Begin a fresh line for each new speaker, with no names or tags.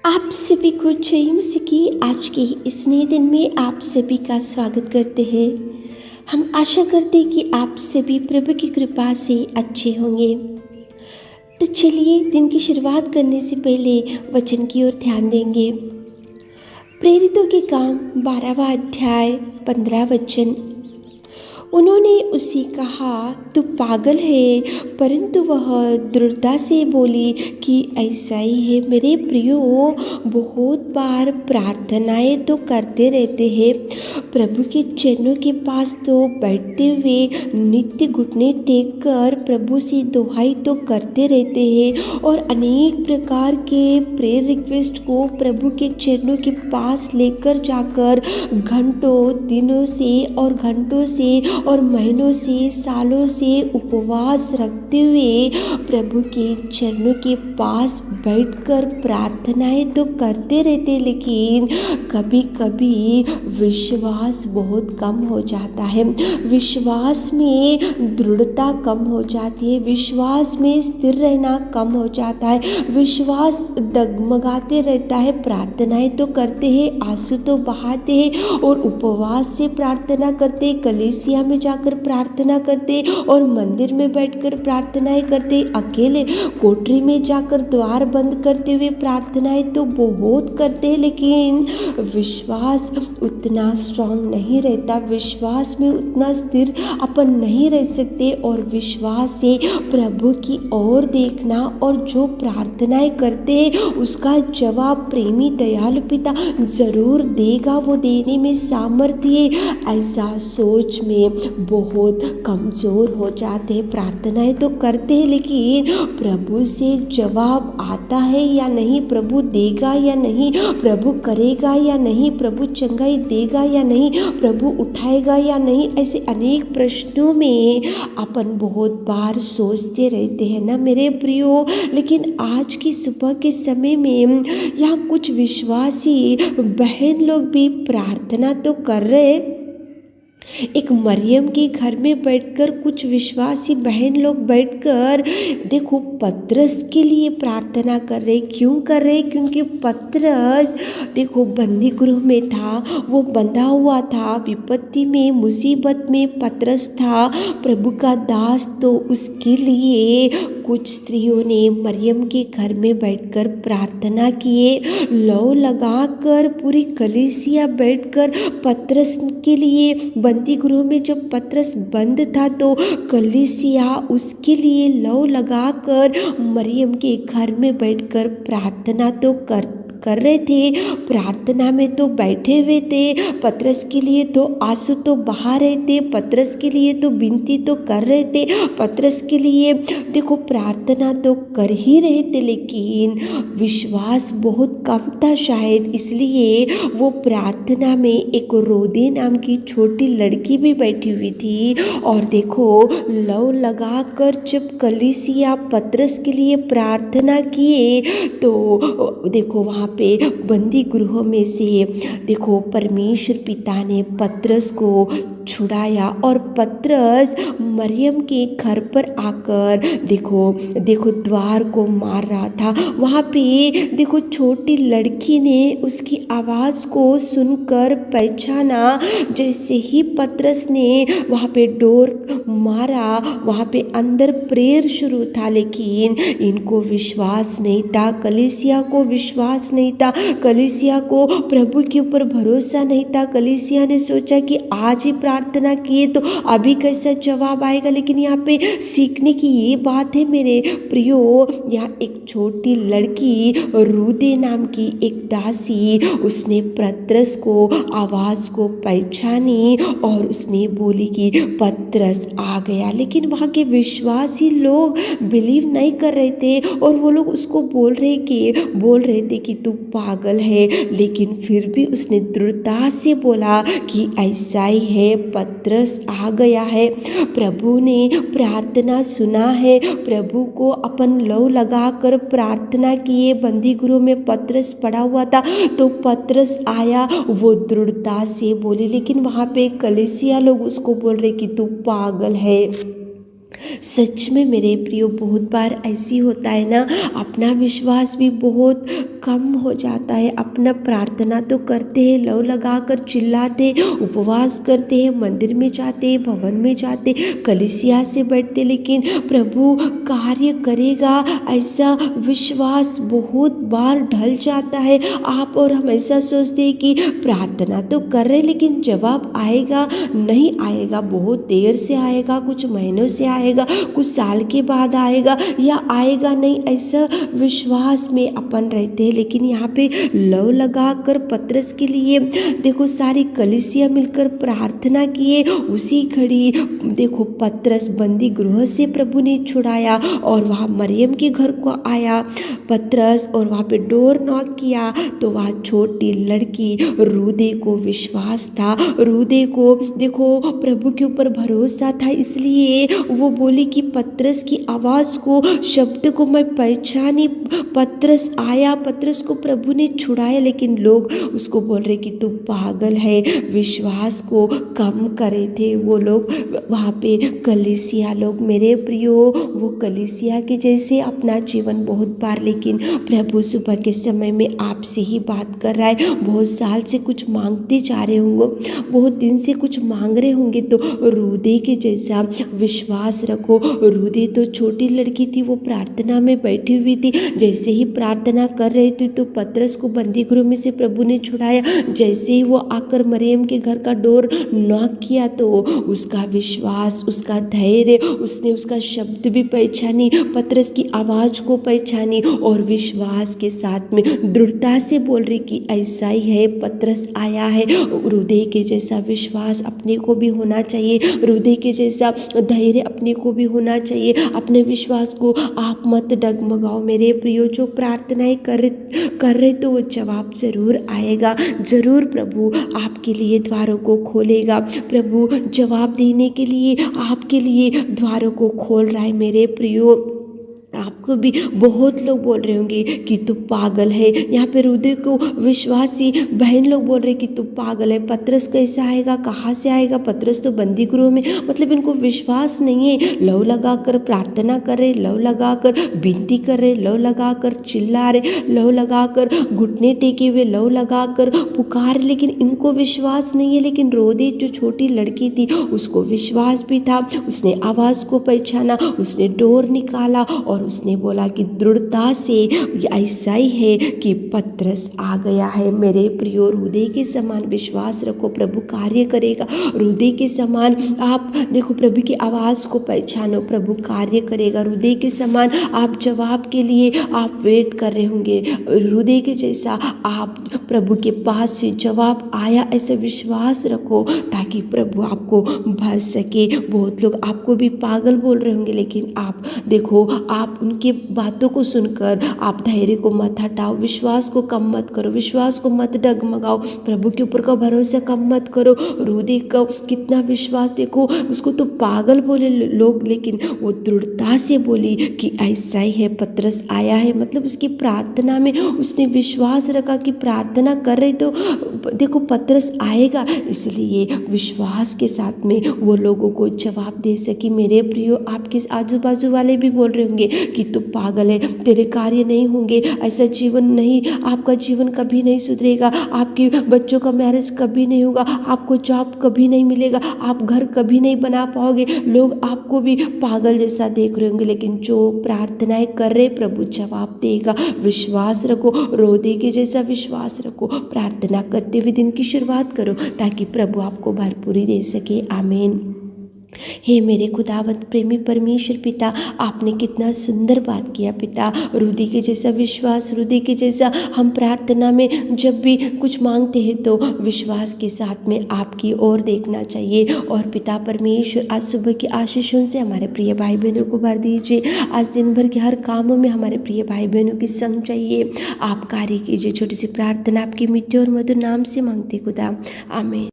आप सभी को जय मसीह की आज के इस नए दिन में आप सभी का स्वागत करते हैं। हम आशा करते हैं कि आप सभी प्रभु की कृपा से अच्छे होंगे। तो चलिए दिन की शुरुआत करने से पहले वचन की ओर ध्यान देंगे। प्रेरितों के काम 12वां अध्याय 15 वचन। उन्होंने उससे कहा, तू पागल है, परंतु वह दृढ़ता से बोली कि ऐसा ही है। मेरे प्रियो, बहुत बार प्रार्थनाएं तो करते रहते हैं, प्रभु के चरणों के पास तो बैठते हुए नित्य घुटने टेक कर प्रभु से दुहाई तो करते रहते हैं और अनेक प्रकार के प्रेयर रिक्वेस्ट को प्रभु के चरणों के पास लेकर जाकर घंटों दिनों से और घंटों से और महीनों से सालों से उपवास रखते हुए प्रभु के चरणों के पास बैठकर प्रार्थनाएं तो करते रहते, लेकिन कभी कभी विश्वास बहुत कम हो जाता है। विश्वास में दृढ़ता कम हो जाती है, विश्वास में स्थिर रहना कम हो जाता है, विश्वास डगमगाते रहता है। प्रार्थनाएं तो करते हैं, आंसू तो बहाते हैं और उपवास से प्रार्थना करते, कलीसिया में जाकर प्रार्थना करते और मंदिर में बैठकर प्रार्थनाएं करते, अकेले कोठरी में जाकर द्वार बंद करते हुए प्रार्थनाएं तो बहुत करते हैं, लेकिन विश्वास उतना स्ट्रांग नहीं रहता, विश्वास में उतना स्थिर अपन नहीं रह सकते। और विश्वास से प्रभु की ओर देखना और जो प्रार्थनाएं करते हैं उसका जवाब प्रेमी दयालु पिता जरूर देगा, वो देने में सामर्थ्य है, ऐसा सोच में बहुत कमजोर हो जाते हैं। प्रार्थनाएं तो करते हैं, लेकिन प्रभु से जवाब आता है या नहीं, प्रभु देगा या नहीं, प्रभु करेगा या नहीं, प्रभु चंगाई देगा या नहीं, प्रभु उठाएगा या नहीं, ऐसे अनेक प्रश्नों में अपन बहुत बार सोचते रहते हैं ना मेरे प्रियो। लेकिन आज की सुबह के समय में यहाँ कुछ विश्वासी बहन लोग भी प्रार्थना तो कर रहे। एक मरियम के घर में बैठकर कुछ विश्वासी बहन लोग बैठकर देखो पतरस के लिए प्रार्थना कर रहे। क्यों कर रहे? क्योंकि पतरस देखो बंदी गृह में था, वो बंधा हुआ था, विपत्ति में मुसीबत में पतरस था, प्रभु का दास। तो उसके लिए कुछ स्त्रियों ने मरियम के घर में बैठकर प्रार्थना किए, लौ लगाकर पूरी कलीसिया बैठकर पतरस के लिए, बंदी गृह में जब पतरस बंद था तो कलीसिया उसके लिए लौ लगाकर मरियम के घर में बैठकर प्रार्थना तो कर रहे थे। प्रार्थना में तो बैठे हुए थे, पतरस के लिए तो आंसू तो बहा रहे थे, पतरस के लिए तो विनती तो कर रहे थे, पतरस के लिए देखो प्रार्थना तो कर ही रहे थे, लेकिन विश्वास बहुत कम था शायद, इसलिए वो प्रार्थना में एक रोदे नाम की छोटी लड़की भी बैठी हुई थी। और देखो लौ लगाकर जब कलीसिया पतरस के लिए प्रार्थना किए तो देखो वहाँ पे बंदी गृह में से देखो परमेश्वर पिता ने पतरस को छुड़ाया और पतरस मरियम के घर पर आकर देखो द्वार को मार रहा था। वहाँ पे देखो छोटी लड़की ने उसकी आवाज़ को सुनकर पहचाना। जैसे ही पतरस ने वहाँ पे डोर मारा, वहाँ पे अंदर प्रेयर शुरू था, लेकिन इनको विश्वास नहीं था, कलीसिया को विश्वास नहीं था, कलीसिया को प्रभु के ऊपर भरोसा नहीं था। कलीसिया ने सोचा कि आज ही प्रार्थना किए तो अभी कैसा जवाब आएगा। लेकिन यहाँ पे सीखने की ये बात है मेरे प्रियो, यहाँ एक छोटी लड़की रूदे नाम की एक दासी, उसने पतरस को आवाज़ को पहचानी और उसने बोली कि पतरस आ गया। लेकिन वहाँ के विश्वासी लोग बिलीव नहीं कर रहे थे और वो लोग उसको बोल रहे थे कि तू पागल है, लेकिन फिर भी उसने दृढ़ता से बोला कि ऐसा ही है, पतरस आ गया है, प्रभु ने प्रार्थना सुना है। प्रभु को अपन लौ लगाकर प्रार्थना किए, बंदी गृह में पतरस पड़ा हुआ था तो पतरस आया, वो दृढ़ता से बोले, लेकिन वहाँ पे कलीसिया लोग उसको बोल रहे कि तू पागल है। सच में मेरे प्रियो बहुत बार ऐसी होता है ना, अपना विश्वास भी बहुत कम हो जाता है। अपना प्रार्थना तो करते हैं, लव लगाकर चिल्लाते, उपवास करते हैं, मंदिर में जाते, भवन में जाते, कलीसिया से बैठते, लेकिन प्रभु कार्य करेगा ऐसा विश्वास बहुत बार ढल जाता है। आप और हम ऐसा सोचते हैं कि प्रार्थना तो कर रहे लेकिन जवाब आएगा नहीं आएगा, बहुत देर से आएगा, कुछ महीनों से आएगा, कुछ साल के बाद आएगा या आएगा नहीं, ऐसा विश्वास में अपन रहते हैं। लेकिन यहाँ पे लव लगा कर पतरस के लिए देखो सारी कलीसिया मिलकर प्रार्थना किए। उसी घड़ी देखो पतरस बंदी गृह से प्रभु ने छुड़ाया और वहाँ मरियम के घर को आया पतरस, और वहाँ पे डोर नॉक किया तो वहाँ छोटी लड़की रूदे को विश्वास था, रूदे को देखो प्रभु के ऊपर भरोसा था, इसलिए वो बोली कि पतरस की आवाज़ को, शब्द को मैं पहचानी। पतरस आया, पतरस को प्रभु ने छुड़ाया, लेकिन लोग उसको बोल रहे कि तू पागल है, विश्वास को कम करे थे वो लोग वहाँ पे कलीसिया लोग। मेरे प्रियो, वो कलीसिया के जैसे अपना जीवन बहुत बार, लेकिन प्रभु सुबह के समय में आपसे ही बात कर रहा है। बहुत साल से कुछ मांगते जा रहे होंगे, बहुत दिन से कुछ मांग रहे होंगे, तो रूदे के जैसा विश्वास रखो। रूदे तो छोटी लड़की थी, वो प्रार्थना में बैठी हुई थी, जैसे ही प्रार्थना कर रही थी तो पतरस को बंदी गृह में से प्रभु ने छुड़ाया। जैसे ही वो आकर मरियम के घर का डोर नॉक किया तो उसका विश्वास, उसका धैर्य, उसने उसका शब्द भी पहचानी, पतरस की आवाज़ को पहचानी और विश्वास के साथ में दृढ़ता से बोल रही कि ऐसा ही है, पतरस आया है। हृदय के जैसा विश्वास अपने को भी होना चाहिए, हृदय के जैसा धैर्य अपने को भी होना चाहिए। अपने विश्वास को आप मत डगमगाओ मेरे प्रियो। जो प्रार्थनाएं कर रहे तो वो जवाब जरूर आएगा, जरूर प्रभु आपके लिए द्वारों को खोलेगा। प्रभु जवाब देने के लिए आपके लिए द्वारों को खोल रहा है मेरे प्रियो। आपको भी बहुत लोग बोल रहे होंगे कि तू पागल है। यहाँ पे हृदय को विश्वासी बहन लोग बोल रहे कि तू पागल है, पतरस कैसा आएगा, कहाँ से आएगा, पतरस तो बंदी गृह में, मतलब इनको विश्वास नहीं है। लव लगा कर प्रार्थना कर रहे, लव लगा कर विनती कर रहे, लव लगा कर चिल्ला रहे, लव लगा कर घुटने टेके हुए, लव लगा कर पुकार, लेकिन इनको विश्वास नहीं है। लेकिन रोदे जो छोटी लड़की थी उसको विश्वास भी था, उसने आवाज़ को पहचाना, उसने डोर निकाला और उसने बोला कि दृढ़ता से ऐसा ही है कि पतरस आ गया है। मेरे प्रियो, हृदय के समान विश्वास रखो, प्रभु कार्य करेगा। हृदय के समान आप देखो, प्रभु की आवाज़ को पहचानो, प्रभु कार्य करेगा। हृदय के समान आप जवाब के लिए आप वेट कर रहे होंगे, हृदय के जैसा आप प्रभु के पास से जवाब आया ऐसा विश्वास रखो ताकि प्रभु आपको भर सके। बहुत लोग आपको भी पागल बोल रहे होंगे, लेकिन आप देखो, आप उनकी बातों को सुनकर आप धैर्य को मत हटाओ, विश्वास को कम मत करो, विश्वास को मत डगमगाओ, प्रभु के ऊपर का भरोसा कम मत करो। हृदय का कितना विश्वास, देखो उसको तो पागल बोले लोग, लेकिन वो दृढ़ता से बोली कि ऐसा ही है, पतरस आया है। मतलब उसकी प्रार्थना में उसने विश्वास रखा कि प्रार्थना कर रहे तो देखो पतरस आएगा, इसलिए विश्वास के साथ में वो लोगों को जवाब दे सकी। मेरे प्रियो, आपके आजू बाजू वाले भी बोल रहे होंगे कि तू पागल है, तेरे कार्य नहीं होंगे, ऐसा जीवन नहीं, आपका जीवन कभी नहीं सुधरेगा, आपके बच्चों का मैरिज कभी नहीं होगा, आपको जॉब कभी नहीं मिलेगा, आप घर कभी नहीं बना पाओगे। लोग आपको भी पागल जैसा देख रहे होंगे, लेकिन जो प्रार्थनाएं कर रहे प्रभु जवाब देगा। विश्वास रखो, हृदय के जैसा विश्वास रखो, प्रार्थना करते हुए दिन की शुरुआत करो ताकि प्रभु आपको भरपूरी दे सके। आमीन। हे मेरे खुदावंत प्रेमी परमेश्वर पिता, आपने कितना सुंदर बात किया पिता। हृदय के जैसा विश्वास, हृदय के जैसा हम प्रार्थना में जब भी कुछ मांगते हैं तो विश्वास के साथ में आपकी ओर देखना चाहिए। और पिता परमेश्वर, आज सुबह की आशीषों से हमारे प्रिय भाई बहनों को भर दीजिए। आज दिन भर के हर कामों में हमारे प्रिय भाई बहनों की संग चाहिए। आप कार्य कीजिए। छोटी सी प्रार्थना आपके मीठे और मधुर नाम से मांगते खुदा, आमीन।